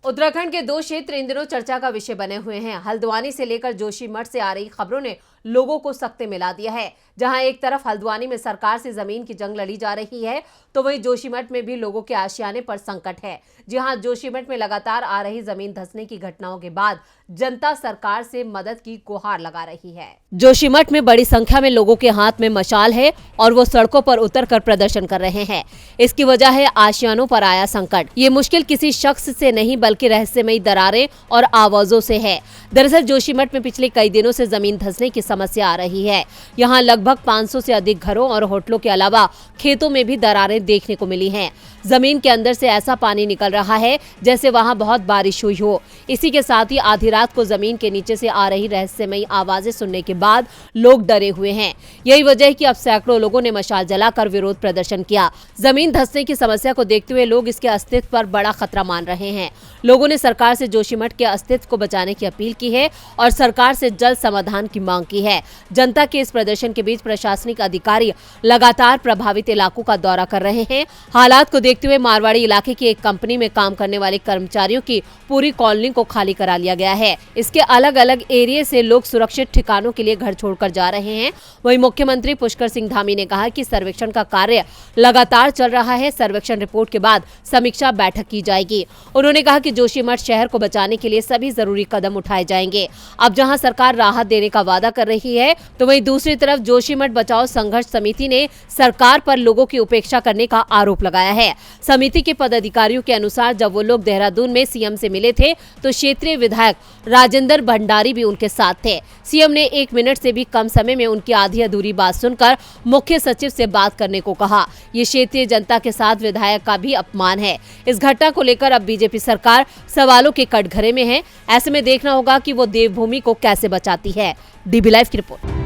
उत्तराखंड के दो क्षेत्र इन दिनों चर्चा का विषय बने हुए हैं। हल्द्वानी से लेकर जोशीमठ से आ रही खबरों ने लोगों को सख्ते मिला दिया है। जहां एक तरफ हल्द्वानी में सरकार से जमीन की जंग लड़ी जा रही है, तो वहीं जोशीमठ में भी लोगों के आशियाने पर संकट है। जी हां, जोशीमठ में लगातार आ रही जमीन धंसने की घटनाओं के बाद जनता सरकार से मदद की गुहार लगा रही है। जोशीमठ में बड़ी संख्या में लोगों के हाथ में मशाल है और वो सड़कों पर उतरकर प्रदर्शन कर रहे हैं। इसकी वजह है आशियानों पर आया संकट। ये मुश्किल किसी शख्स से नहीं बल्कि रहस्यमयी दरारें और आवाजों से है। दरअसल जोशीमठ में पिछले कई दिनों से जमीन धंसने की समस्या आ रही है। यहाँ लगभग 500 से अधिक घरों और होटलों के अलावा खेतों में भी दरारें देखने को मिली हैं। जमीन के अंदर से ऐसा पानी निकल रहा है जैसे वहां बहुत बारिश हुई हो। इसी के साथ ही आधी रात को जमीन के नीचे से आ रही रहस्यमयी आवाजें सुनने के बाद लोग डरे हुए हैं। यही वजह है कि अब सैकड़ों लोगों ने मशाल जलाकर विरोध प्रदर्शन किया। जमीन धंसने की समस्या को देखते हुए लोग इसके अस्तित्व पर बड़ा खतरा मान रहे हैं। लोगों ने सरकार से जोशीमठ के अस्तित्व को बचाने की अपील की है और सरकार से जल्द समाधान की मांग की है। जनता के इस प्रदर्शन के बीच प्रशासनिक अधिकारी लगातार प्रभावित इलाकों का दौरा कर रहे हैं। हालात को देखते हुए मारवाड़ी इलाके की एक कंपनी में काम करने वाले कर्मचारियों की पूरी कॉलोनी को खाली करा लिया गया है। इसके अलग अलग एरिया से लोग सुरक्षित ठिकानों के लिए घर छोड़कर जा रहे हैं। वहीं मुख्यमंत्री पुष्कर सिंह धामी ने कहा कि सर्वेक्षण का कार्य लगातार चल रहा है। सर्वेक्षण रिपोर्ट के बाद समीक्षा बैठक की जाएगी। उन्होंने कहा कि जोशीमठ शहर को बचाने के लिए सभी जरूरी कदम उठाए जाएंगे। अब जहां सरकार राहत देने का वादा कर रही है, तो वहीं दूसरी तरफ जोशीमठ बचाओ संघर्ष समिति ने सरकार पर लोगों की उपेक्षा करने का आरोप लगाया है। समिति के पदाधिकारियों के अनुसार जब वो लोग देहरादून में सीएम से मिले थे, तो क्षेत्रीय विधायक राजेंद्र भंडारी भी उनके साथ थे। सीएम ने 1 मिनट से भी कम समय में उनकी आधी अधूरी बात सुनकर मुख्य सचिव से बात करने को कहा। ये क्षेत्रीय जनता के साथ विधायक का भी अपमान है। इस घटना को लेकर अब बीजेपी सरकार सवालों के कटघरे में है। ऐसे में देखना होगा कि वो देवभूमि को कैसे बचाती है। डीबी लाइव की रिपोर्ट।